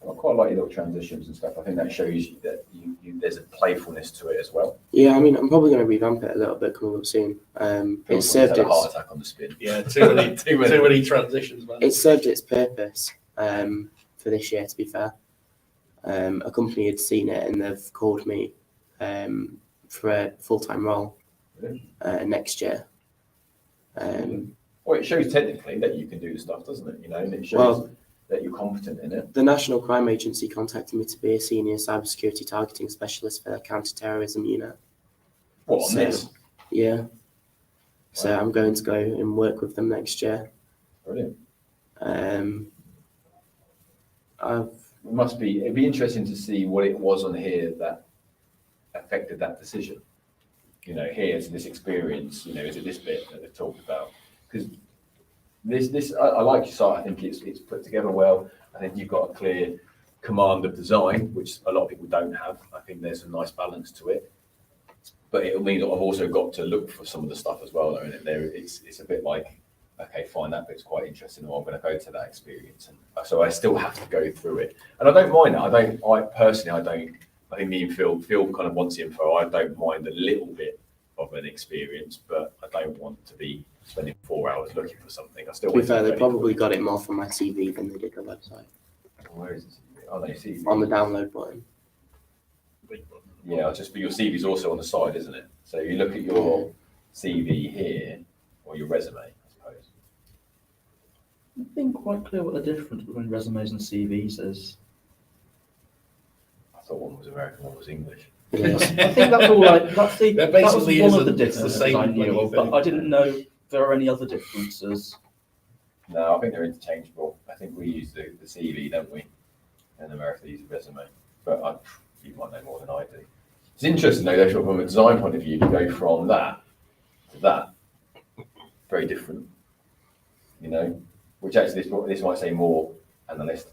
I quite like your little transitions and stuff. I think that shows you that there's a playfulness to it as well. Yeah, I mean, I'm probably going to revamp it a little bit coming up soon. It served a heart attack on the spin. Yeah, too many transitions, man. It served its purpose for this year, to be fair. A company had seen it and they've called me for a full-time role next year. Well, it shows technically that you can do the stuff, doesn't it? You know, and it shows that you're competent in it. The National Crime Agency contacted me to be a senior cybersecurity targeting specialist for their counter-terrorism unit. What, on this? Yeah. So I'm going to go and work with them next year. Brilliant. It'd be interesting to see what it was on here that affected that decision. You know, here's this experience, you know, is it this bit that they've talked about? Because I like your site. I think it's put together well. I think you've got a clear command of design, which a lot of people don't have. I think there's a nice balance to it. But it means I've also got to look for some of the stuff as well. Though, it's a bit like, okay, fine, that bit's quite interesting, or I'm going to go to that experience. And so I still have to go through it. And I don't mind that. I think me and Phil kind of wants the info. I don't mind a little bit of an experience, but I don't want to be spending 4 hours looking for something. I still. To be fair, they probably got it more from my CV than they did the website. Where is it? Oh, no, CV. On the download button. Yeah, but your CV is also on the side, isn't it? So you look at your CV here, or your resume, I suppose. I've been quite clear what the difference between resumes and CVs is. I thought one was American, one was English. Yes. I think that's all that was one of the differences the same I knew of, but I didn't know if there are any other differences. No, I think they're interchangeable. I think we use the CV, don't we? And America uses resume. But you might know more than I do. It's interesting though, from a design point of view, to go from that to that. Very different. You know, which actually this might say more analyst.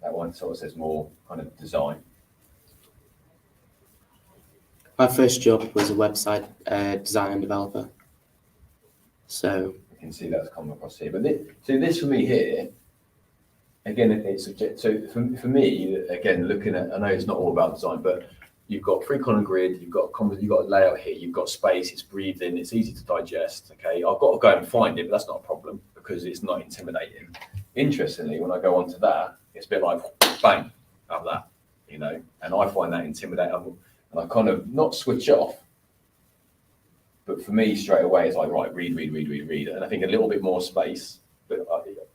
That one sort of says more kind of design. My first job was a website design and developer. So you can see that's come across here. But this for me here, again, it's subject. So for me, again, looking at, I know it's not all about design, but you've got three-column grid, you've got a layout here, you've got space, it's breathed in, it's easy to digest. Okay, I've got to go and find it, but that's not a problem because it's not intimidating. Interestingly, when I go onto that, it's a bit like bang, have that, you know, and I find that intimidating. And I kind of not switch off, but for me straight away it's like, right, read, and I think a little bit more space. But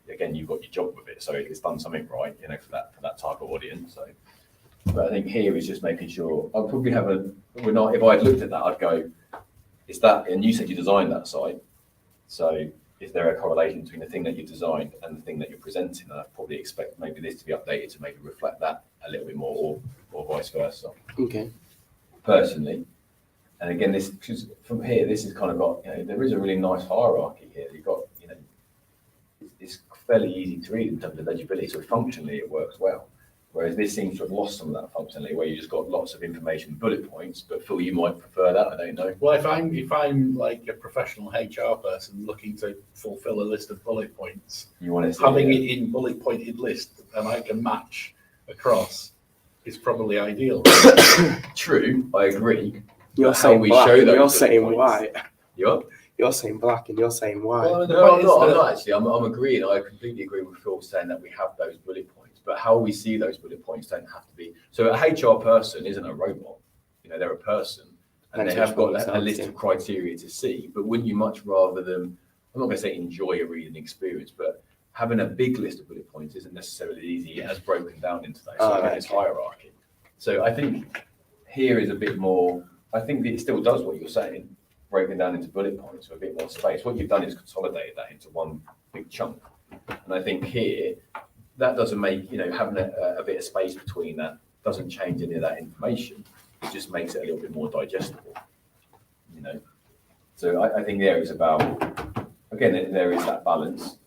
again, you've got your job with it, so it's done something right, you know, for that type of audience. So, but I think here is just making sure. I'll probably have if I had looked at that, I'd go, is that? And you said you designed that site, so is there a correlation between the thing that you designed and the thing that you're presenting? And I'd probably expect maybe this to be updated to maybe reflect that a little bit more, or vice versa. okay. Personally, and again, this because from here, this is kind of got, you know, there is a really nice hierarchy here. You've got, you know, it's fairly easy to read in terms of legibility, so functionally it works well. Whereas this seems to have lost some of that functionality, where you just got lots of information, bullet points. But Phil, you might prefer that. I don't know. Well, if I'm like a professional HR person looking to fulfill a list of bullet points, You want to having it in bullet pointed list and I can match across is probably ideal. True, I agree. You're But how saying we black show and those you're bullet saying points- white. You're Saying black and you're saying white. Well, the no, point I'm is not. I'm that- not actually. I'm agreeing. I completely agree with Phil saying that we have those bullet points, but how we see those bullet points don't have to be. So a HR person isn't a robot. You know, they're a person, and they have got a list of criteria to see. But wouldn't you much rather them? I'm not going to say enjoy a reading experience, but having a big list of bullet points isn't necessarily easy as broken down into those. So it's hierarchy. So I think here is a bit more. I think it still does what you're saying, broken down into bullet points with a bit more space. What you've done is consolidated that into one big chunk. And I think here, that doesn't make, you know, having a bit of space between that doesn't change any of that information. It just makes it a little bit more digestible, you know. So I think there is about, again, there is that balance.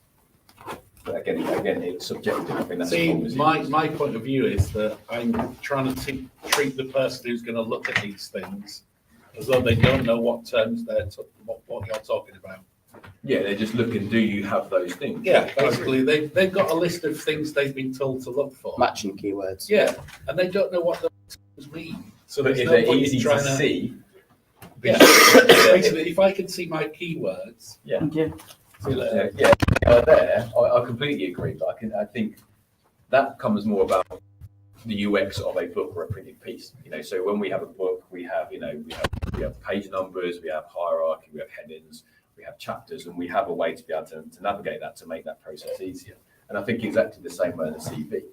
But again, it's subjective. I think that's See, my point of view is that I'm trying to treat the person who's going to look at these things as though they don't know what terms what you're talking about. Yeah, they're just looking, do you have those things? Yeah, basically, they've got a list of things they've been told to look for. Matching keywords. Yeah, and they don't know what those mean. So But there's if no they're point easy to trying see, Yeah, basically, if I can see my keywords, Thank you. see you later. there, I completely agree. But I think that comes more about the UX of a book or a printed piece. So when we have a book, we have we have page numbers, we have hierarchy, we have headings, we have chapters, and we have a way to be able to navigate that to make that process easier. And I think exactly the same way in the CV.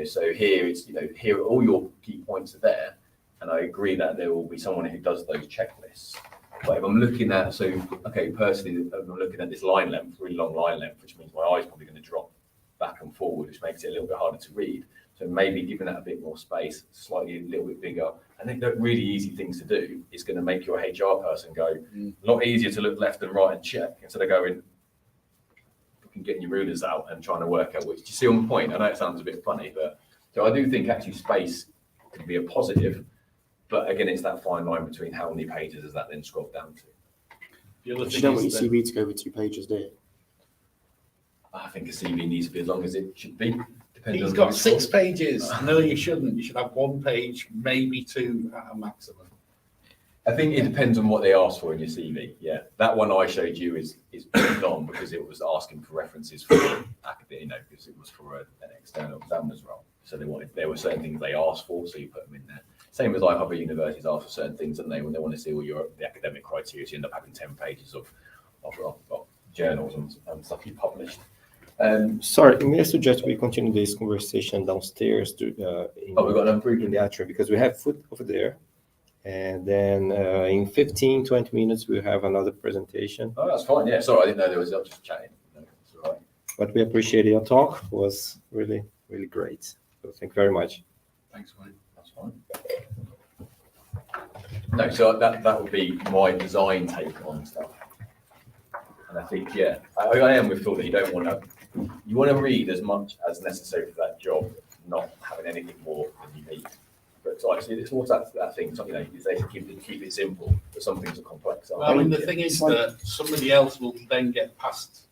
So here it's here all your key points are there, and I agree that there will be someone who does those checklists. But if I'm looking at personally, I'm looking at this line length, really long line length, which means my eye's probably going to drop back and forward, which makes it a little bit harder to read. So maybe giving that a bit more space, slightly a little bit bigger. I think that really easy things to do is going to make your HR person go a lot easier to look left and right and check instead of going getting your rulers out and trying to work out which. Do you see on the point? I know it sounds a bit funny, but so I do think actually space can be a positive, but again, it's that fine line between how many pages does that then scroll down to. The other You thing don't want is your that CV to go over 2 pages, do you? I think a CV needs to be as long as it should be. he's got 6 pages. No, you shouldn't. You should have 1 page, maybe 2 at a maximum. I think it depends on what they ask for in your CV. Yeah, that one I showed you is pretty long because it was asking for references for academic, because it was for an external examiner's role. So there were certain things they asked for, so you put them in there. Same as like other universities ask for certain things, don't they? When they want to see all the academic criteria, so you end up having 10 pages of journals and stuff you published. Sorry, may I suggest we continue this conversation downstairs We've got another in the atrium because we have food over there. And then in 15, 20 minutes, we'll have another presentation. Oh, that's fine. Yeah, sorry, I didn't know there was. I was just chatting. No, that's all right. But we appreciate your talk. It was really, really great. So thank you very much. Thanks, mate. That's fine. No, so that would be my design take on stuff. And I think, yeah, I am with thought that you want to read as much as necessary for that job, not having anything more than you need. But so actually, it's more that thing, they keep it simple, but some things are complex. Well, I mean, the thing is that somebody else will then get passed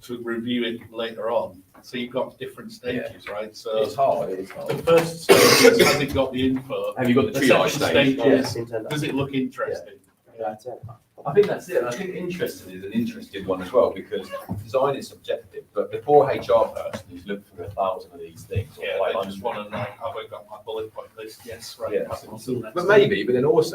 to review it later on. So you've got different stages, right? So it's hard. the first stage is, has it got the info? Have you got the triage stage? Yes. Yeah. Does it look interesting? That's it. I think that's it. And I think interesting is an interesting one as well, because design is subjective, but the poor HR person who's looked through 1,000 of these things, or Yeah, they 500, just want to know, have I got my bullet point list? Yes, right. Yeah. pass it on to the next but one. maybe, but then also